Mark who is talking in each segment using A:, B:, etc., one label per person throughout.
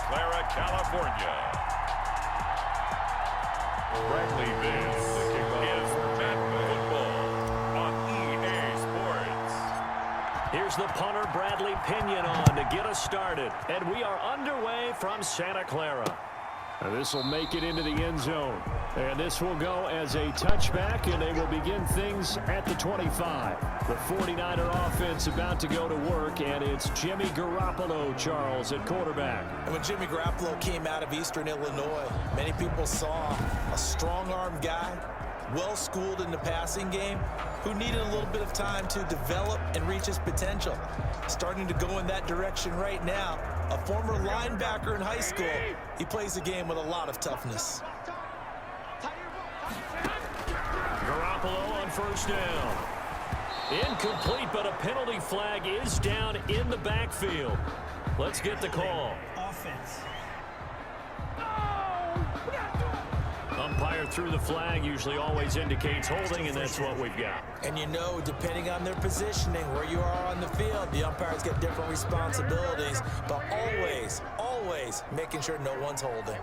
A: Clara, California. Bradley Vince is Madden Football on EA Sports.
B: Here's the punter, Bradley Pinion, on to get us started. And we are underway from Santa Clara. This will make it into the end zone. And this will go as a touchback, and they will begin things at the 25. The 49er offense about to go to work, and it's Jimmy Garoppolo, Charles, at quarterback.
C: And when Jimmy Garoppolo came out of Eastern Illinois, many people saw a strong-armed guy, well-schooled in the passing game, who needed a little bit of time to develop and reach his potential. Starting to go in that direction right now. A former linebacker in high school, he plays the game with a lot of toughness.
B: Garoppolo on first down. Incomplete, but a penalty flag is down in the backfield. Let's get the call.
D: Offense.
B: Umpire through the flag usually always indicates holding, and that's what we've got.
C: And you know, depending on their positioning, where you are on the field, the umpires get different responsibilities, but always making sure no one's holding.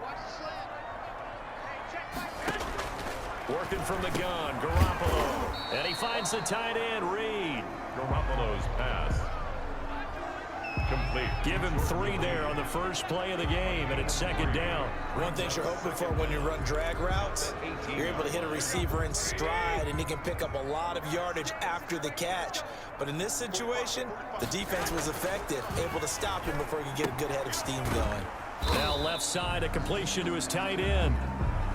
B: Working from the gun, Garoppolo. And he finds the tight end, Reed.
A: Garoppolo's pass. Complete.
B: Give him 3 there on the first play of the game, and it's second down.
C: One thing you're hoping for when you run drag routes, you're able to hit a receiver in stride, and he can pick up a lot of yardage after the catch. But in this situation, the defense was effective, able to stop him before he could get a good head of steam going.
B: Now left side, a completion to his tight end.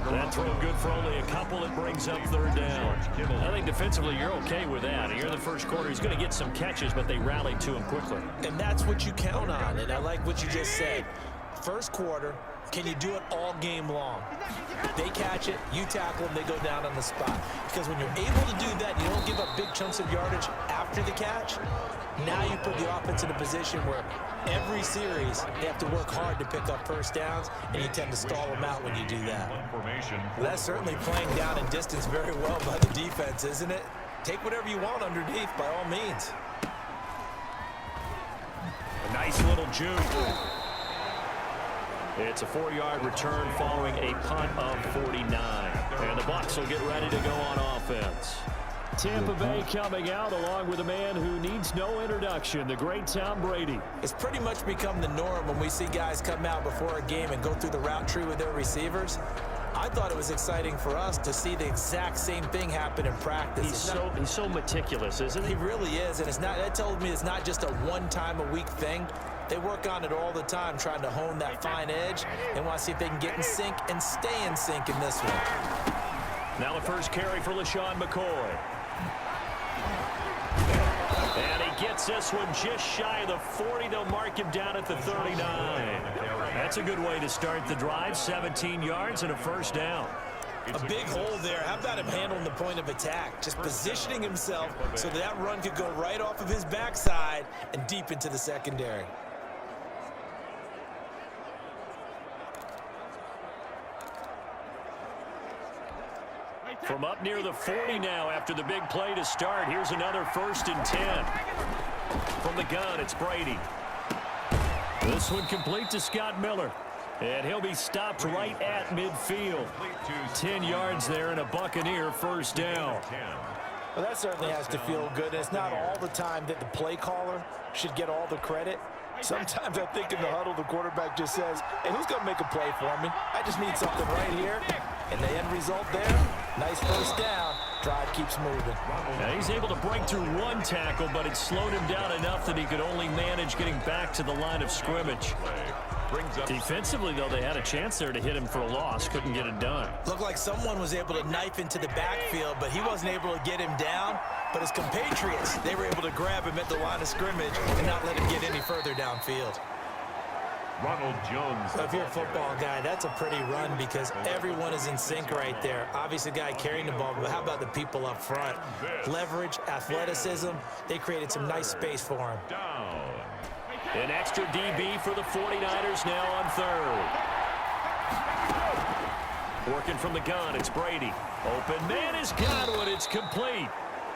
B: That throw good for only a couple. It brings up third down. I think defensively you're okay with that. Here in the first quarter, he's going to get some catches, but they rallied to him quickly.
C: And that's what you count on, and I like what you just said. First quarter, can you do it all game long? They catch it, you tackle them, they go down on the spot. Because when you're able to do that, you don't give up big chunks of yardage after the catch. Now you put the offense in a position where every series they have to work hard to pick up first downs, and you tend to stall them out when you do that. Well, that's certainly playing down and distance very well by the defense, isn't it? Take whatever you want underneath, by all means.
B: A nice little juke. It's a 4-yard return following a punt of 49. And the Bucs will get ready to go on offense. Tampa Bay coming out along with a man who needs no introduction, the great Tom Brady.
C: It's pretty much become the norm when we see guys come out before a game and go through the route tree with their receivers. I thought it was exciting for us to see the exact same thing happen in practice.
B: He's so meticulous, isn't he?
C: He really is, and that tells me it's not just a one-time-a-week thing. They work on it all the time, trying to hone that fine edge, and want to see if they can get in sync and stay in sync in this one.
B: Now the first carry for LaShawn McCoy. And he gets this one just shy of the 40. They'll mark him down at the 39. That's a good way to start the drive. 17 yards and a first down.
C: A big hole there. How about him handling the point of attack? Just positioning himself so that run could go right off of his backside and deep into the secondary.
B: From up near the 40 now after the big play to start. Here's another 1st and 10. From the gun, it's Brady. This one complete to Scott Miller. And he'll be stopped right at midfield. 10 yards there and a Buccaneer first down.
C: Well, that certainly has to feel good. It's not all the time that the play caller should get all the credit. Sometimes I think in the huddle, the quarterback just says, hey, who's going to make a play for me? I just need something right here. And the end result there, nice first down. Drive keeps moving.
B: Now he's able to break through one tackle, but it slowed him down enough that he could only manage getting back to the line of scrimmage. Defensively, though, they had a chance there to hit him for a loss. Couldn't get it done.
C: Looked like someone was able to knife into the backfield, but he wasn't able to get him down. But his compatriots, they were able to grab him at the line of scrimmage and not let him get any further downfield.
A: Ronald Jones.
C: So if you're a football guy, that's a pretty run because everyone is in sync right there. Obviously, the guy carrying the ball, but how about the people up front? Leverage, athleticism, they created some nice space for him.
B: An extra DB for the 49ers now on third. Working from the gun, it's Brady. Open man is Godwin, it's complete.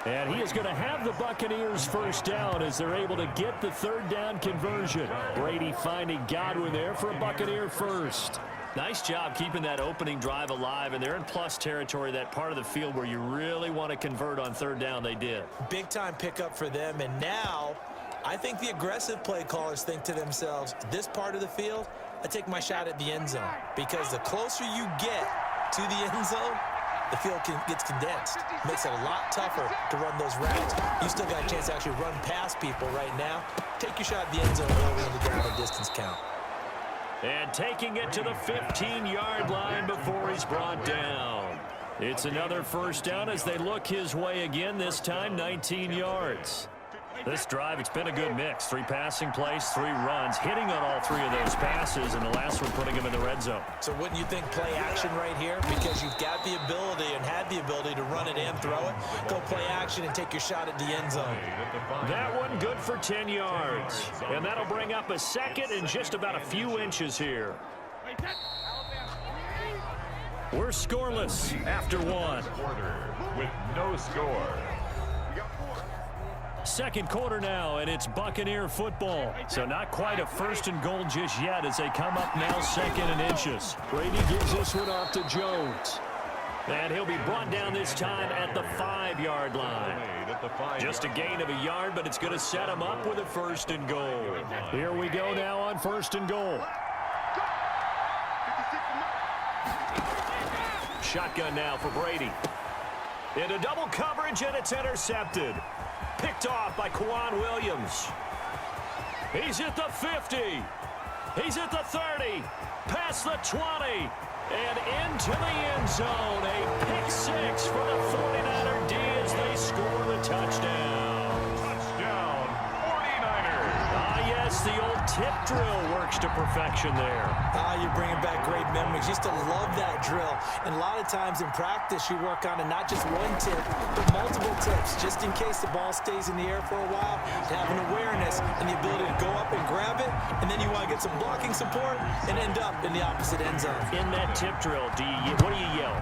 B: And he is going to have the Buccaneers first down as they're able to get the third down conversion. Brady finding Godwin there for a Buccaneer first. Nice job keeping that opening drive alive, and they're in plus territory, that part of the field where you really want to convert on third down. They did.
C: Big time pickup for them, and now I think the aggressive play callers think to themselves, this part of the field, I take my shot at the end zone, because the closer you get to the end zone, the field gets condensed. Makes it a lot tougher to run those routes. You still got a chance to actually run past people right now. Take your shot at the end zone early in the down and distance count.
B: And taking it to the 15-yard line before he's brought down. It's another first down as they look his way again, this time 19 yards. This drive, it's been a good mix. 3 passing plays, 3 runs, hitting on all 3 of those passes, and the last one putting him in the red zone.
C: So wouldn't you think play action right here? Because you've got the ability and had the ability to run it and throw it. Go play action and take your shot at the end zone.
B: That one good for 10 yards. And that'll bring up a second and just about a few inches here. We're scoreless after 1.
A: Quarter with no score.
B: Second quarter now, and it's Buccaneer football. So not quite a first and goal just yet as they come up now second and inches. Brady gives this one off to Jones. And he'll be brought down this time at the 5-yard line. Just a gain of a yard, but it's going to set him up with a first and goal. Here we go now on first and goal. Shotgun now for Brady. Into double coverage, and it's intercepted. Picked off by Kwan Williams. He's at the 50. He's at the 30. Past the 20. And into the end zone. A pick 6 for the 49er D as they score the touchdown.
A: Touchdown, 49ers.
B: Ah, yes, the old tip drill works to perfection there.
C: Ah, you're bringing back great memories. Used to love that drill. And a lot of times in practice, you work on it, not just one tip, but multiple tips, just in case the ball stays in the air for a while, to have an awareness and the ability to go up and grab it, and then you want to get some blocking support and end up in the opposite end zone.
B: In that tip drill, what do you yell?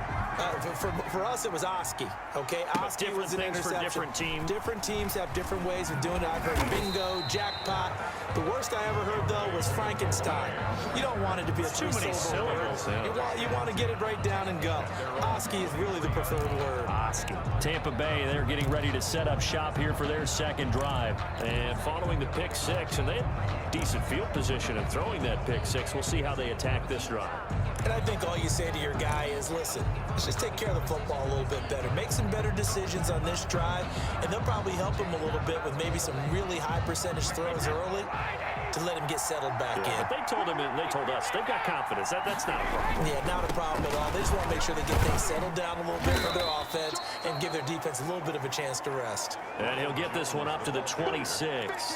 C: For us, it was Oski. Okay, Oski was an interception.
B: For different teams.
C: Different teams have different ways of doing it. I've heard bingo, jackpot. The worst I ever heard, though, was Frankenstein. You don't want it to be a
B: too many syllables.
C: You want to get it right down and go. Oski is really the preferred word.
B: Oski. Tampa Bay, they're getting ready to set up shop here for their second drive. And following the pick 6, and they had decent field position in throwing that pick 6. We'll see how they attack this drive.
C: And I think all you say to your guy is, listen, let's just take care of the football a little bit better. Make some better decisions on this drive, and they'll probably help him a little bit with maybe some really high percentage throws early to let him get settled back in.
B: But they told him and they told us they've got confidence. That's not a problem.
C: Yeah, not a problem at all. They just want to make sure they get things settled down a little bit for their offense and give their defense a little bit of a chance to rest.
B: And he'll get this one up to the 26.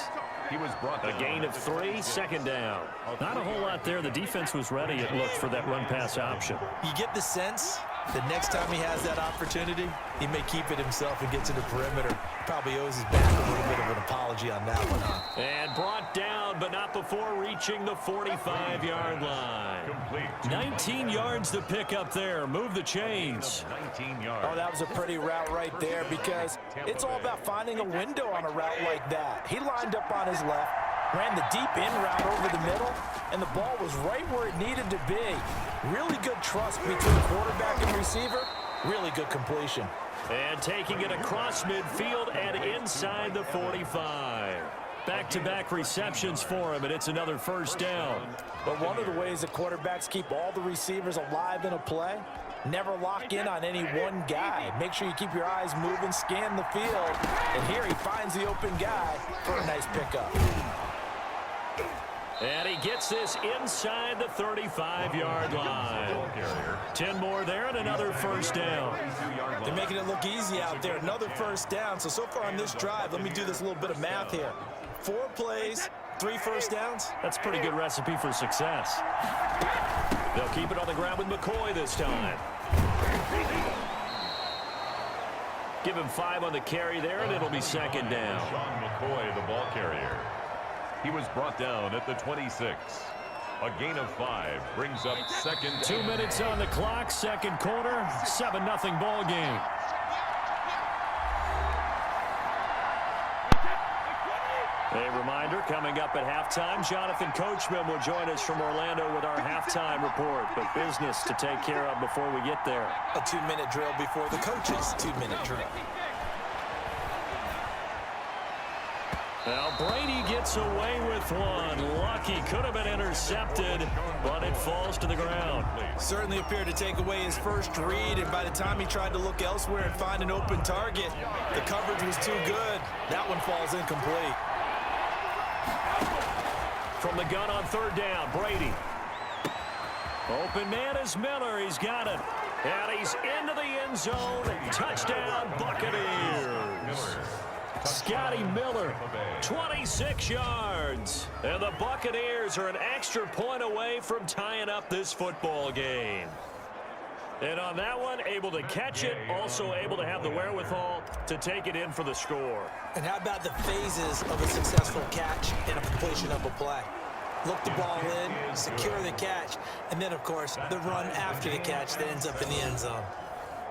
A: He was brought
B: a gain of 3, second down. Not a whole lot there. The defense was ready, it looked, for that run-pass option.
C: You get the sense that next time he has that opportunity, he may keep it himself and get to the perimeter. Probably owes his back a little bit of an apology on that one, huh?
B: And brought down, but not before reaching the 45-yard line.
A: complete.
B: 19 yards to pick up there. Move the chains.
A: 19 yards.
C: Oh, that was a pretty route right there, because it's all about finding a window on a route like that. He lined up on his left, ran the deep in route over the middle, and the ball was right where it needed to be. Really good trust between quarterback and receiver. Really good completion.
B: And taking it across midfield and inside the 45. Back-to-back receptions for him, and it's another first down.
C: But one of the ways that quarterbacks keep all the receivers alive in a play, never lock in on any one guy. Make sure you keep your eyes moving, scan the field, and here he finds the open guy for a nice pickup.
B: And he gets this inside the 35-yard line. 10 more there and another first down.
C: They're making it look easy out there. Another first down. So far on this drive, let me do this little bit of math here. 4 plays, 3 first downs.
B: That's a pretty good recipe for success. They'll keep it on the ground with McCoy this time. Give him 5 on the carry there, and it'll be second down.
A: Sean McCoy, the ball carrier. He was brought down at the 26. A gain of 5 brings up second.
B: 2 minutes on the clock, second quarter, 7-0 ball game. coming up at halftime. Jonathan Coachman will join us from Orlando with our halftime report. But business to take care of before we get there.
C: A 2-minute drill before the coach's 2-minute drill.
B: Now Brady gets away with one. Lucky, could have been intercepted, but it falls to the ground.
C: Certainly appeared to take away his first read, and by the time he tried to look elsewhere and find an open target, the coverage was too good. That one falls incomplete.
B: From the gun on third down, Brady. Open man is Miller. He's got it. And he's into the end zone. Touchdown, Buccaneers. Scotty Miller, 26 yards. And the Buccaneers are an extra point away from tying up this football game. And on that one, able to catch it, also able to have the wherewithal to take it in for the score.
C: And how about the phases of a successful catch and a completion of a play? Look the ball in, secure the catch, and then, of course, the run after the catch that ends up in the end zone.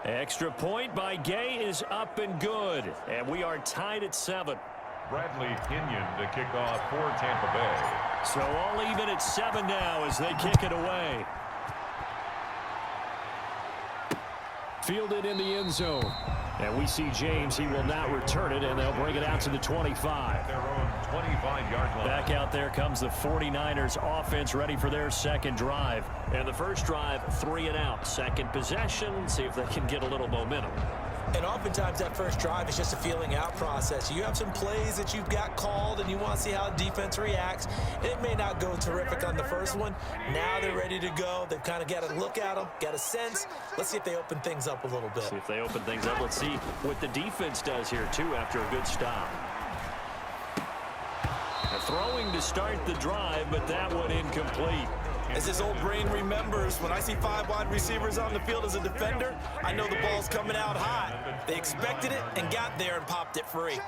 B: Extra point by Gay is up and good, and we are tied at 7.
A: Bradley Pinion to kick off for Tampa Bay.
B: So all even at 7 now as they kick it away. Fielded in the end zone. And we see James. He will not return it, and they'll bring it out to the 25.
A: Their own 25-yard line.
B: Back out there comes the 49ers offense ready for their second drive. And the first drive, 3 and out. Second possession, see if they can get a little momentum.
C: And oftentimes that first drive is just a feeling out process. You have some plays that you've got called and you want to see how the defense reacts. It may not go terrific on the first one. Now they're ready to go. They've kind of got to look at them, got a sense. Let's see if they open things up a little bit.
B: See if they open things up. Let's see what the defense does here, too, after a good stop. Throwing to start the drive, but that one incomplete.
C: As his old brain remembers, when I see 5 wide receivers on the field as a defender, I know the ball's coming out high. They expected it and got there and popped it free.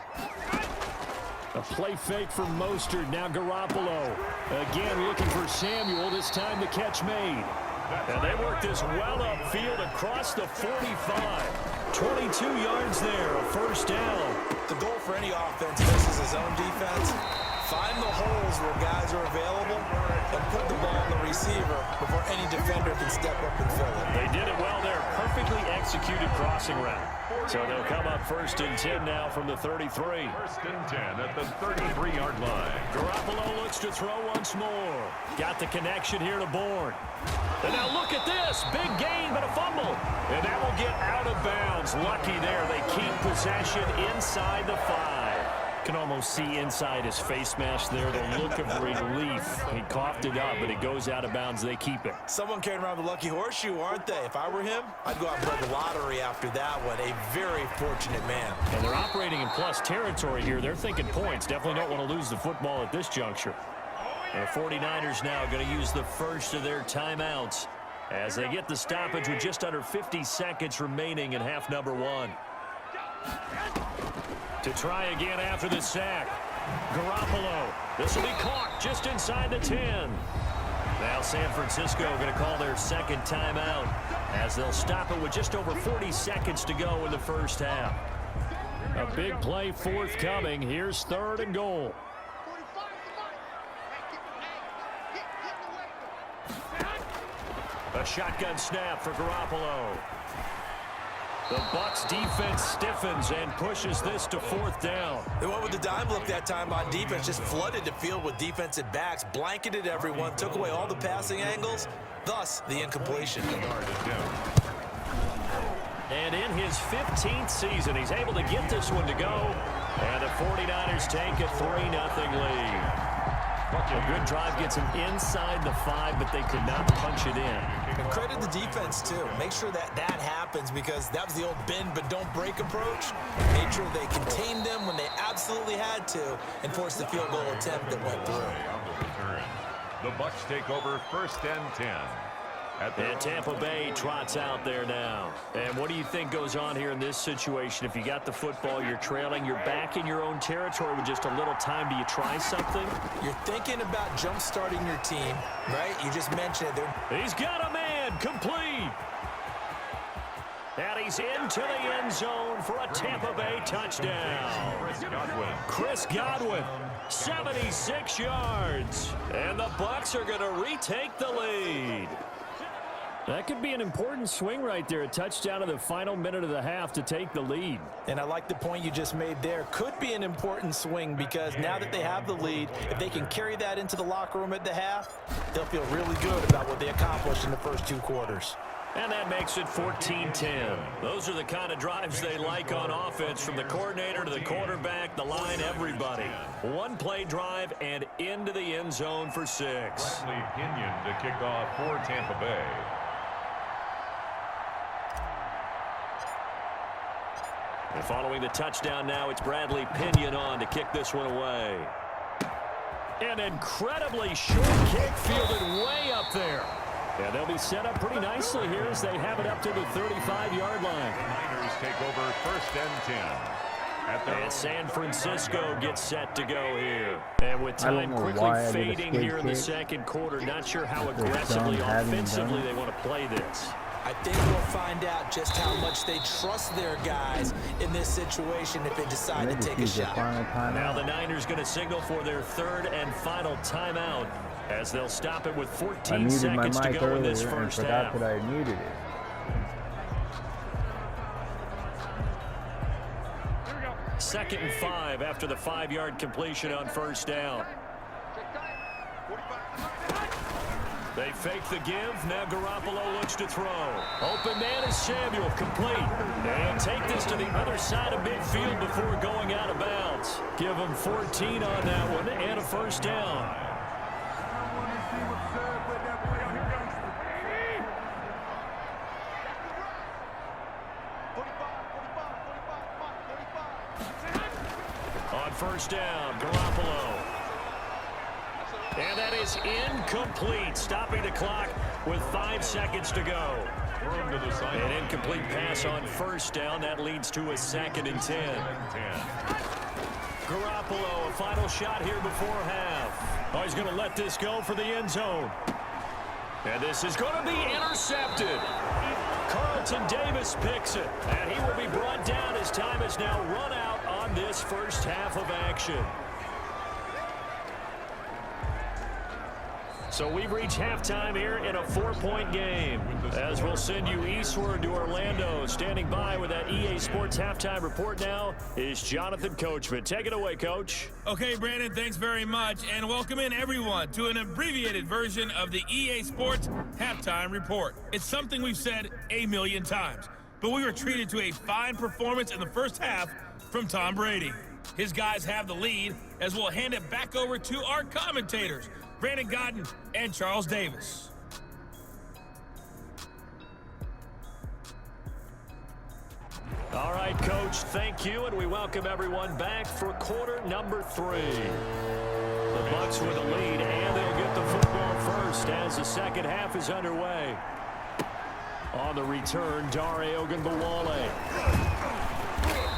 B: A play fake from Mostert. Now Garoppolo. Again looking for Samuel. This time the catch made. And they work this well upfield across the 45. 22 yards there, a first down.
C: The goal for any offense versus his own defense, find the holes where guys are available and put the ball on the receiver before any defender can step up and fill it.
B: They did it well there. Perfectly executed crossing route. So they'll come up 1st and 10 now from the 33.
A: 1st and 10 at the 33-yard line.
B: Garoppolo looks to throw once more. Got the connection here to Bourne. And now look at this. Big gain, but a fumble. And that will get out of bounds. Lucky there. They keep possession inside the 5. Can almost see inside his face mask there the look of relief. He coughed it up, but it goes out of bounds. They keep it.
C: Someone carrying around the lucky horseshoe, aren't they? If I were him, I'd go out and play the lottery after that one. A very fortunate man.
B: And they're operating in plus territory here. They're thinking points. Definitely don't want to lose the football at this juncture. The 49ers now going to use the first of their timeouts as they get the stoppage with just under 50 seconds remaining in half number 1. To try again after the sack. Garoppolo. This will be caught just inside the 10. Now San Francisco going to call their second timeout as they'll stop it with just over 40 seconds to go in the first half. A big play forthcoming. Here's 3rd and goal. A shotgun snap for Garoppolo. The Bucs defense stiffens and pushes this to 4th down.
C: They went with the dime look that time on defense, just flooded the field with defensive backs, blanketed everyone, took away all the passing angles, thus the incompletion.
B: And in his 15th season, he's able to get this one to go. And the 49ers take a 3-0 lead. A good drive gets him inside the 5, but they could not punch it in.
C: And credit the defense, too. Make sure that happens because that was the old bend but don't break approach. Made sure they contained them when they absolutely had to and forced the field goal attempt that went through.
A: The Bucs take over 1st and 10.
B: And Tampa Bay trots out there now. And what do you think goes on here in this situation? If you got the football, you're trailing, you're back in your own territory with just a little time. Do you try something?
C: You're thinking about jump-starting your team, right? You just mentioned it.
B: He's got a man, complete. And he's into the end zone for a Tampa Bay touchdown. Chris Godwin, 76 yards. And the Bucs are going to retake the lead. That could be an important swing right there. A touchdown in the final minute of the half to take the lead.
C: And I like the point you just made there. Could be an important swing because now that they have the lead, if they can carry that into the locker room at the half, they'll feel really good about what they accomplished in the first 2 quarters.
B: And that makes it 14-10. Those are the kind of drives they like on offense, from the coordinator to the quarterback, the line, everybody. One play drive and into the end zone for 6.
A: Bradley Pinion to kick off for Tampa Bay.
B: And following the touchdown now, it's Bradley Pinion on to kick this one away. An incredibly short kick fielded way up there. Yeah, they'll be set up pretty nicely here as they have it up to the 35-yard line.
A: Niners take over 1st and 10.
B: And San Francisco gets set to go here. And with time quickly fading here in the second quarter, not sure how aggressively, offensively they want to play this.
C: I think we'll find out just how much they trust their guys in this situation if they decide to take a shot.
B: Now the Niners going to signal for their 3rd and final timeout as they'll stop it with 14 seconds to go in this first half.
D: I forgot that I muted it.
B: Second and 5 after the 5-yard completion on 1st down. They fake the give. Now Garoppolo looks to throw. Open man is Samuel, complete. And take this to the other side of midfield before going out of bounds. Give him 14 on that one and a 1st down. On 1st down, Garoppolo. And that is incomplete, stopping the clock with 5 seconds to go. An incomplete pass on 1st down. That leads to a 2nd and 10. Garoppolo, a final shot here before half. Oh, he's going to let this go for the end zone. And this is going to be intercepted. Carlton Davis picks it. And he will be brought down as time has now run out on this first half of action. So we've reached halftime here in a 4-point game. As we'll send you eastward to Orlando. Standing by with that EA Sports halftime report now is Jonathan Coachman. Take it away, Coach.
E: Okay, Brandon, thanks very much. And welcome in, everyone, to an abbreviated version of the EA Sports halftime report. It's something we've said a million times. But we were treated to a fine performance in the first half from Tom Brady. His guys have the lead as we'll hand it back over to our commentators, Brandon Godden and Charles Davis.
B: All right, Coach, thank you, and we welcome everyone back for quarter number 3. The Bucs with the lead, and they'll get the football first as the second half is underway. On the return, Dare Ogunbowale.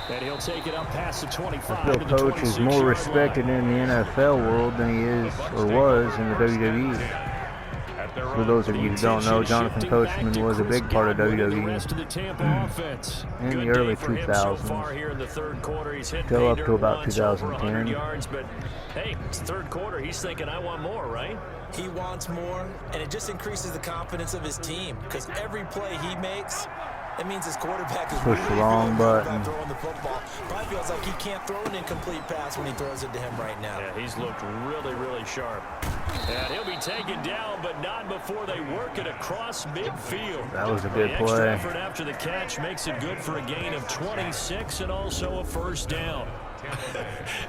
B: And he'll take it up past the 25.
D: I feel Coach is more respected in the NFL world than he is or was in the WWE. For those of you who don't know, Jonathan Coachman was a big part of WWE in the early 2000s, till up to about 2010.
B: But hey, it's third quarter. He's thinking, I want more, right?
C: He wants more, and it just increases the confidence of his team because every play he makes, that means his quarterback is
D: push the wrong button.
C: Throwing the football. Probably feels like he can't throw an incomplete pass when he throws it to him right now.
B: Yeah, he's looked really, really sharp. And he'll be taken down, but not before they work it across midfield.
D: That was a good
B: the
D: play.
B: Extra effort after the catch makes it good for a gain of 26 and also a first down.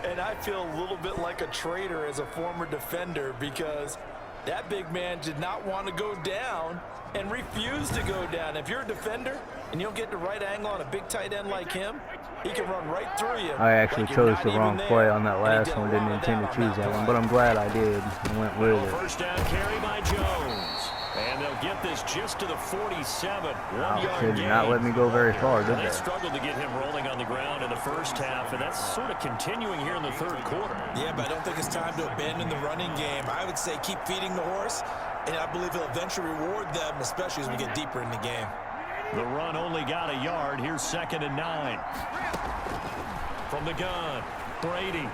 C: And I feel a little bit like a traitor as a former defender because that big man did not want to go down and refused to go down. If you're a defender and you don't get the right angle on a big tight end like him, he can run right through you.
D: I actually chose the wrong play on that last one. Didn't intend to choose that one, but I'm glad I did and went with it.
B: First down carry by Jones. And they'll get this just to the 47. 1 yard
D: Did
B: gain.
D: not let me go very far, did
B: They
D: they?
B: struggled to get him rolling on the ground in the first half, and that's sort of continuing here in the third quarter.
C: Yeah, but I don't think it's time to abandon the running game. I would say keep feeding the horse, and I believe he'll eventually reward them, especially as we get deeper in the game.
B: The run only got a yard. Here's 2nd and 9. From the gun, Brady.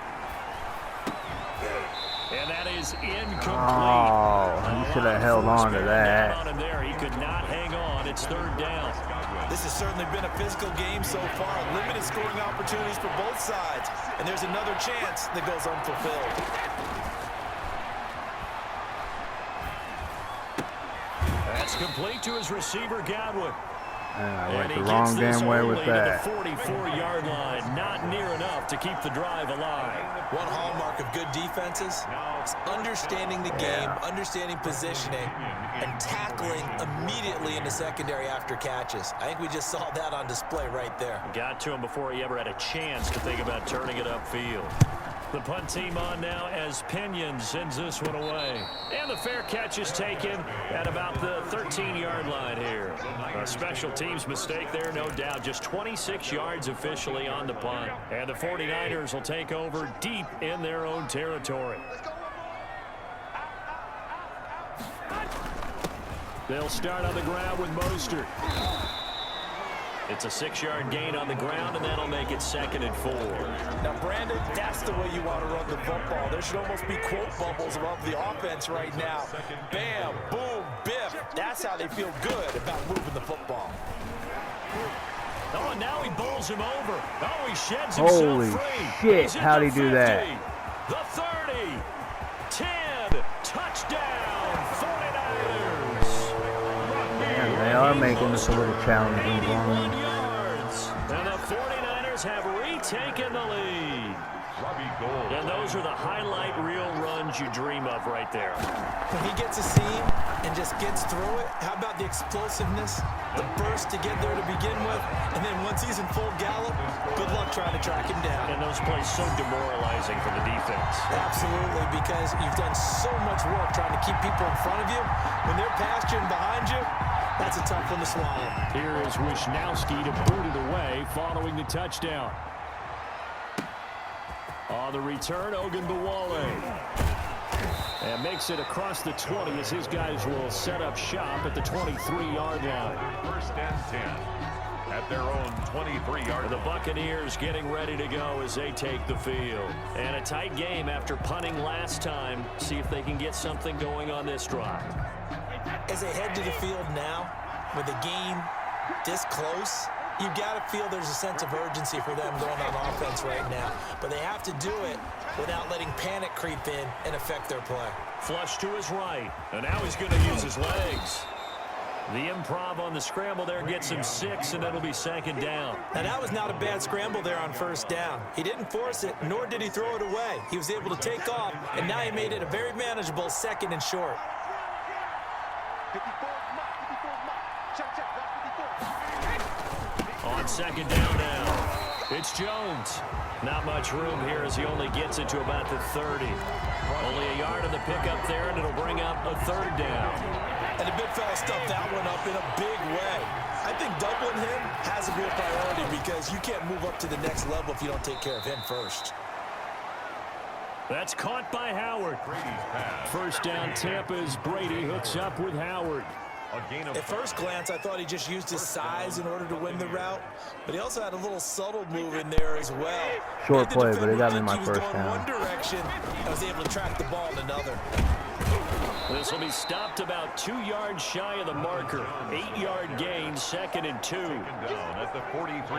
B: And that is incomplete.
D: Oh, he should have held on to that.
B: On him there. He could not hang on. It's 3rd down.
C: This has certainly been a physical game so far. Limited scoring opportunities for both sides. And there's another chance that goes unfulfilled.
B: That's complete to his receiver, Godwin.
D: I went the wrong damn way with that.
B: The 44-yard line, not near enough to keep the drive alive.
C: One hallmark of good defenses is understanding the game, understanding positioning, and tackling immediately in the secondary after catches. I think we just saw that on display right there.
B: Got to him before he ever had a chance to think about turning it upfield. The punt team on now as Pinion sends this one away. And the fair catch is taken at about the 13-yard line here. A special teams mistake there, no doubt. Just 26 yards officially on the punt. And the 49ers will take over deep in their own territory. They'll start on the ground with Mostert. It's a 6-yard gain on the ground, and that'll make it 2nd and 4.
C: Now, Brandon, that's the way you want to run the football. There should almost be quote bubbles above the offense right now. Bam, boom, biff. That's how they feel good about moving the football.
B: Oh, and now he bowls him over. Oh, he sheds himself
D: Holy
B: free.
D: shit, how'd he do that?
B: The 30, 10, touchdown, 49ers.
D: Man, they are making this a little challenging for
B: 81
D: me.
B: yards. And the 49ers have retaken the lead. And those are the highlight reel runs you dream of right there.
C: When he gets a seam and just gets through it, how about the explosiveness, the burst to get there to begin with, and then once he's in full gallop, good luck trying to track him down.
B: And those plays so demoralizing for the defense.
C: Absolutely, because you've done so much work trying to keep people in front of you. When they're past you and behind you, that's a tough one to swallow.
B: Here is Wisnowski to boot it away following the touchdown. On the return, Ogunbowale. And makes it across the 20 as his guys will set up shop at the 23-yard line.
A: 1st and 10 at their own 23-yard line.
B: The Buccaneers getting ready to go as they take the field. And a tight game after punting last time. See if they can get something going on this drive.
C: As they head to the field now, with the game this close, you've got to feel there's a sense of urgency for them going on offense right now. But they have to do it without letting panic creep in and affect their play.
B: Flush to his right, and now he's going to use his legs. The improv on the scramble there gets him 6, and it'll be 2nd down.
C: Now, that was not a bad scramble there on 1st down. He didn't force it, nor did he throw it away. He was able to take off, and now he made it a very manageable 2nd and short.
B: On 2nd down now, it's Jones. Not much room here as he only gets it to about the 30. Only a yard of the pickup there, and it'll bring up a 3rd down.
C: And the big fella stuffed that one up in a big way. I think doubling him has to be a priority because you can't move up to the next level if you don't take care of him first.
B: That's caught by Howard. 1st down, Tampa's Brady hooks up with Howard.
C: At first glance, I thought he just used his size in order to win the route, but he also had a little subtle move in there as well.
D: Short play, but it got me my
C: He was
D: 1st
C: going
D: down.
C: one direction and was able to track the ball in another.
B: This will be stopped about 2 yards shy of the marker. 8-yard gain, 2nd and 2.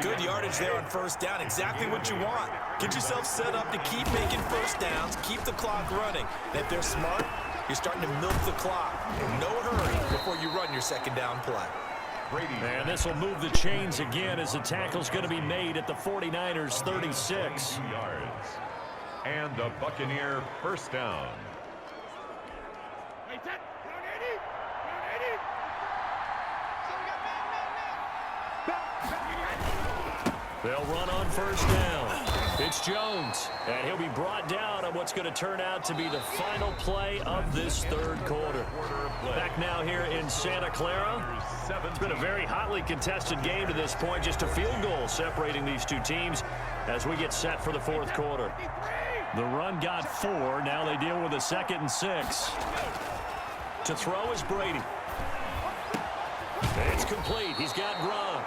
C: Good yardage there on 1st down. Exactly what you want. Get yourself set up to keep making 1st downs, keep the clock running. And if they're smart, you're starting to milk the clock. No hurry before you run your 2nd down play.
B: And this will move the chains again as the tackle's going to be made at the 49ers 36.
A: And the Buccaneer 1st down.
B: They'll run on 1st down. It's Jones, and he'll be brought down on what's going to turn out to be the final play of this 3rd quarter. Back now here in Santa Clara. It's been a very hotly contested game to this point. Just a field goal separating these two teams as we get set for the 4th quarter. The run got 4. Now they deal with a 2nd and 6. To throw is Brady. It's complete. He's got Gronk.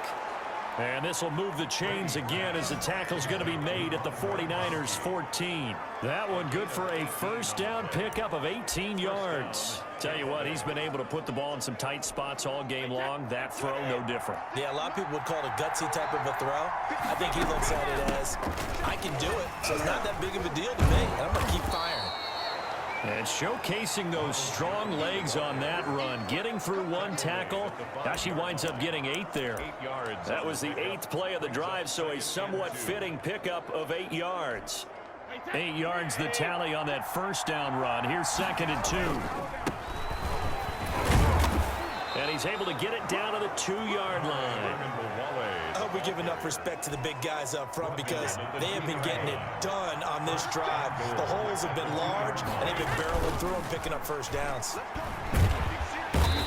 B: And this will move the chains again as the tackle's going to be made at the 49ers 14. That one good for a first down pickup of 18 yards. Tell you what, he's been able to put the ball in some tight spots all game long. That throw, no different.
C: Yeah, a lot of people would call it a gutsy type of a throw. I think he looks at it as, I can do it, so it's not that big of a deal to me, and I'm going to keep firing.
B: And showcasing those strong legs on that run, getting through one tackle. Actually winds up getting 8 there.
A: 8 yards.
B: That was the 8th play of the drive, so a somewhat fitting pickup of 8 yards. 8 yards the tally on that first down run. Here's 2nd and 2. And he's able to get it down to the 2-yard line.
C: I hope we give enough respect to the big guys up front because they have been getting it done on this drive. The holes have been large, and they've been barreling through them, picking up first downs.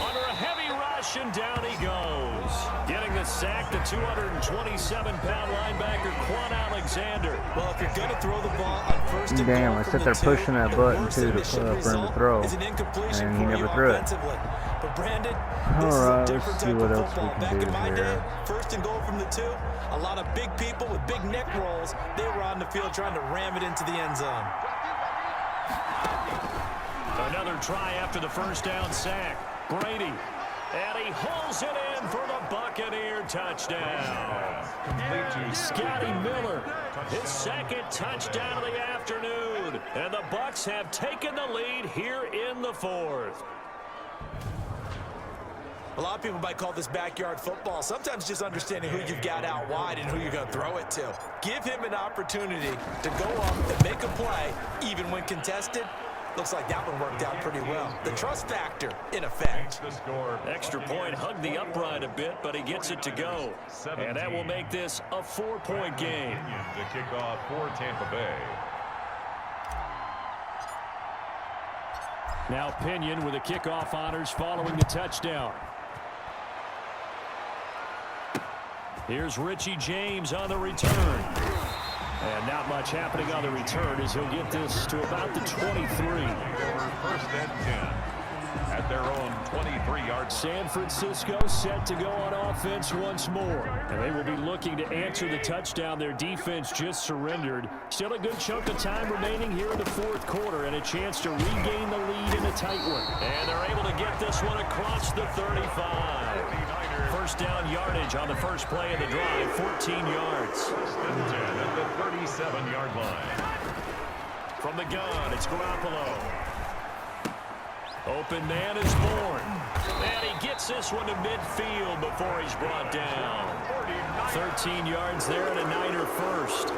B: Under a heavy rush, and down he goes. Getting the sack, the 227-pound linebacker, Quan Alexander.
C: Well, if you're going to throw the ball on first and
D: Damn,
C: goal
D: I
C: from
D: sit
C: the
D: there
C: two,
D: pushing that button
C: worst
D: too
C: initial
D: for him to
C: result
D: throw,
C: is an incompletion
D: and he
C: for
D: never
C: you
D: threw it.
C: offensively. But Brandon, this
D: All
C: is
D: right,
C: a
D: let's
C: different
D: see
C: type
D: what
C: of
D: else we
C: football.
D: can
C: Back
D: do
C: in my
D: here.
C: day, first and goal from the 2, a lot of big people with big neck rolls, they were on the field trying to ram it into the end zone.
B: Another try after the first down sack. Brady. And he hauls it in for the Buccaneer touchdown. Scotty Miller, his 2nd touchdown of the afternoon. And the Bucs have taken the lead here in the 4th.
C: A lot of people might call this backyard football. Sometimes just understanding who you've got out wide and who you're going to throw it to. Give him an opportunity to go up and make a play, even when contested. Looks like that one worked out pretty well. The trust factor, in effect.
B: Extra point, hugged the upright a bit, but he gets it to go. And that will make this a 4-point game.
A: To kick off for Tampa Bay.
B: Now Pinion with the kickoff honors following the touchdown. Here's Richie James on the return. And not much happening on the return as he'll get this to about the 23.
A: First and 10 at their own 23-yard.
B: San Francisco set to go on offense once more. And they will be looking to answer the touchdown their defense just surrendered. Still a good chunk of time remaining here in the 4th quarter and a chance to regain the lead in a tight one. And they're able to get this one across the 35. First down yardage on the first play of the drive, 14 yards.
A: First and 10 at the 37-yard line.
B: From the gun, it's Garoppolo. Open man is born. And he gets this one to midfield before he's brought down. 13 yards there and a Niner first.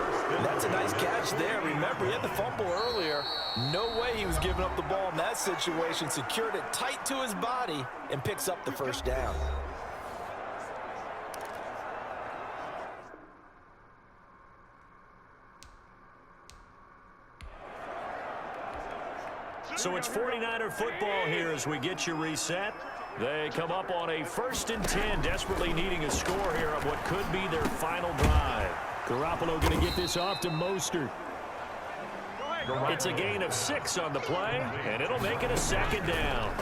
C: That's a nice catch there. Remember, he had the fumble earlier. No way he was giving up the ball in that situation. Secured it tight to his body and picks up the first down.
B: So it's 49er football here as we get you reset. They come up on a 1st and 10, desperately needing a score here on what could be their final drive. Garoppolo going to get this off to Mostert. It's a gain of 6 on the play, and it'll make it a 2nd down.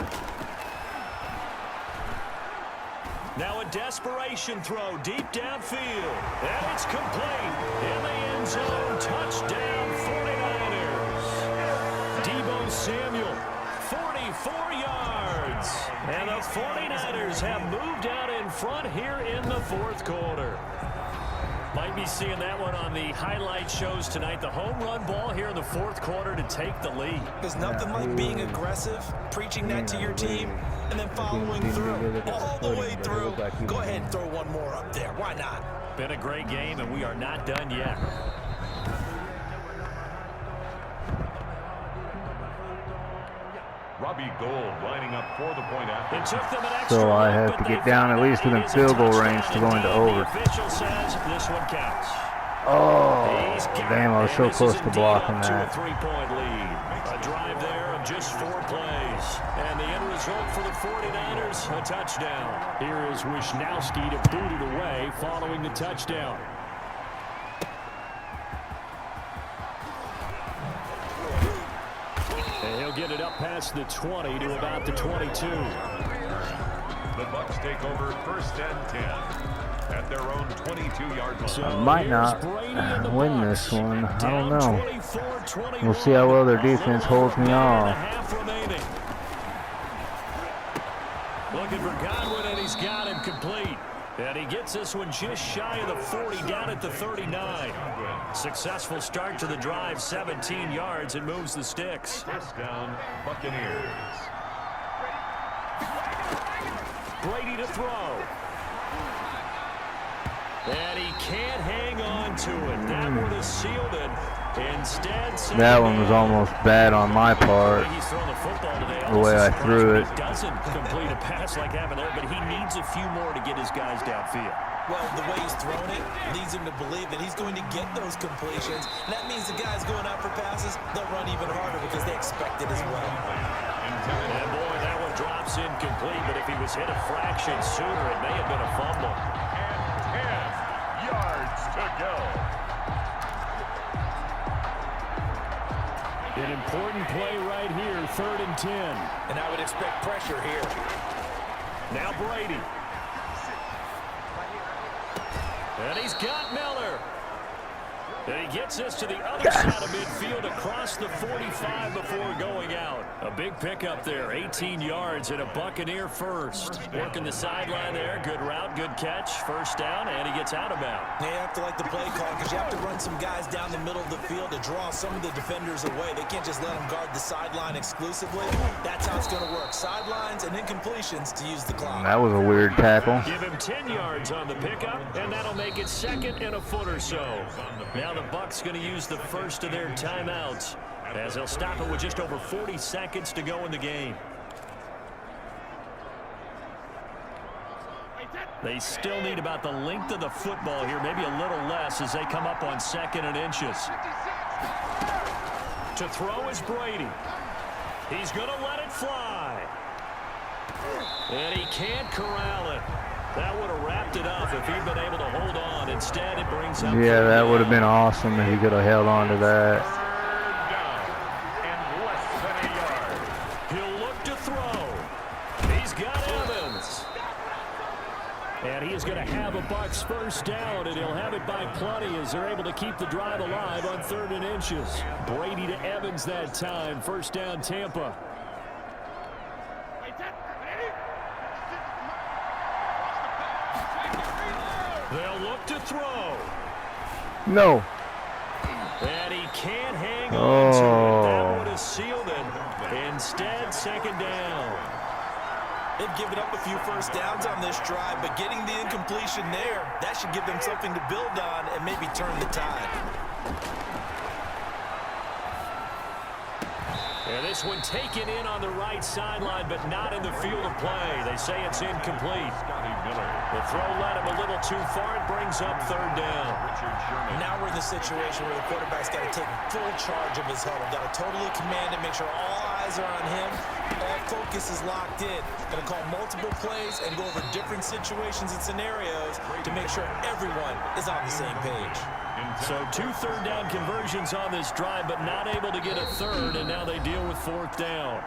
B: Now a desperation throw deep downfield, and it's complete in the end zone. Touchdown 49ers. Deebo Samuel, 44 yards. And the 49ers have moved out in front here in the 4th quarter. Might be seeing that one on the highlight shows tonight. The home run ball here in the 4th quarter to take the lead.
C: There's nothing like being aggressive, preaching that to your team, and then following through all the way through. Go ahead and throw one more up there. Why not?
B: Been a great game, and we are not done yet.
A: Robbie Gould lining up for the point after.
B: It took them an extra
D: So I
B: minute,
D: have to
B: but
D: get
B: they
D: down at
B: found
D: least
B: out
D: within
B: it is a
D: field goal
B: touchdown
D: range to go into
B: indeed.
D: over.
B: The official says this one counts.
D: Oh,
B: He's got
D: damn, I was
B: it,
D: so
B: and this
D: close
B: is
D: to
B: indeed
D: blocking
B: up to
D: that.
B: a 3-point lead. A drive there of just 4 plays. And the end result for the 49ers, a touchdown. Here is Wisnowski to boot it away following the touchdown. And he'll get it up past the 20 to about the 22.
A: The the Bucs take over 1st and 10 at their own 22-yard line.
B: So
D: I might not win this one. I don't know. We'll see how well their defense holds me off.
B: Looking for Godwin, and he's got him complete. And he gets this one just shy of the 40, down at the 39. Successful start to the drive, 17 yards, and moves the sticks.
A: 1st down, Buccaneers.
B: Brady to throw. And he can't hang on to it. That one is sealed it. Instead,
D: that one was almost bad on my part. The way I threw it.
B: Doesn't complete a pass like having there, but he needs a few more to get his guys downfield.
C: Well, the way he's thrown it leads him to believe that he's going to get those completions. And that means the guys going out for passes, they'll run even harder because they expect it as well.
B: And boy, that one drops incomplete, but if he was hit a fraction sooner, it may have been a fumble.
A: And 10 yards to go.
B: An important play right here, 3rd and 10.
C: And I would expect pressure here.
B: Now Brady. And he's got Miller. And he gets this to the other side of midfield across the 45 before going out. A big pickup there, 18 yards and a Buccaneer first. Working the sideline there, good route, good catch, 1st down, and he gets out of bounds.
C: You have to like the play call because you have to run some guys down the middle of the field to draw some of the defenders away. They can't just let them guard the sideline exclusively. That's how it's going to work. Sidelines and incompletions to use the clock.
D: That was a weird tackle.
B: Give him 10 yards on the pickup, and that'll make it 2nd and a foot or so. Now the Bucs going to use the first of their timeouts as they'll stop it with just over 40 seconds to go in the game. They still need about the length of the football here, maybe a little less as they come up on 2nd and inches. To throw is Brady. He's going to let it fly. And he can't corral it. That would have wrapped it up if he'd been able to hold on. Instead, it brings up.
D: Yeah, that would have been awesome if he could have held on to that.
A: 3rd down and less than a yard.
B: He'll look to throw. He's got Evans. And he is going to have a Bucs 1st down, and he'll have it by plenty as they're able to keep the drive alive on 3rd and inches. Brady to Evans that time. 1st down, Tampa. They'll look to throw.
D: No.
B: And he can't hang on to it. That one is sealed it. Instead, 2nd down.
C: They've given up a few 1st downs on this drive, but getting the incompletion there, that should give them something to build on and maybe turn the tide.
B: And this one taken in on the right sideline, but not in the field of play. They say it's incomplete. The throw led him a little too far. It brings up 3rd down.
C: Now we're in the situation where the quarterback's got to take full charge of his huddle. Got to totally command it, make sure all eyes are on him. All focus is locked in. Going to call multiple plays and go over different situations and scenarios to make sure everyone is on the same page.
B: So 2 3rd down conversions on this drive, but not able to get a 3rd, and now they deal with 4th down.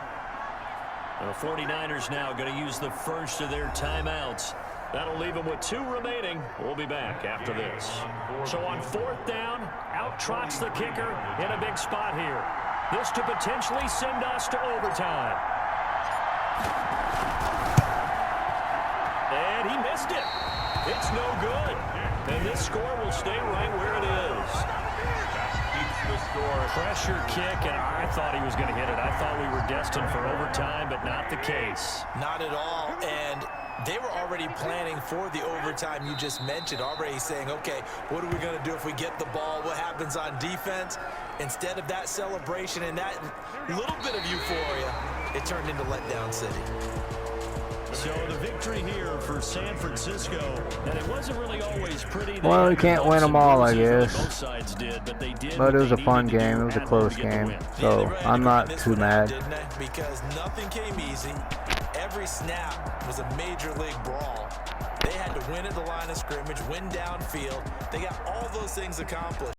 B: The 49ers now going to use the first of their timeouts. That'll leave them with 2 remaining. We'll be back after this. So on 4th down, out trots the kicker in a big spot here. This to potentially send us to overtime. And he missed it. It's no good. And this score will stay right where it is.
A: The score.
B: Pressure kick, and I thought he was going to hit it. I thought we were destined for overtime, but not the case.
C: Not at all, and they were already planning for the overtime you just mentioned, already saying, okay, what are we going to do if we get the ball? What happens on defense? Instead of that celebration and that little bit of euphoria, it turned into letdown city.
B: So the victory here for San Francisco, and it wasn't really always pretty.
D: Well, you can't win them all, I guess.
B: Both sides did, but they did.
D: But it was a fun game. It was a close game. So I'm not too mad.
C: Because nothing came easy. Every snap was a major league brawl. They had to win at the line of scrimmage, win downfield. They got all those things accomplished.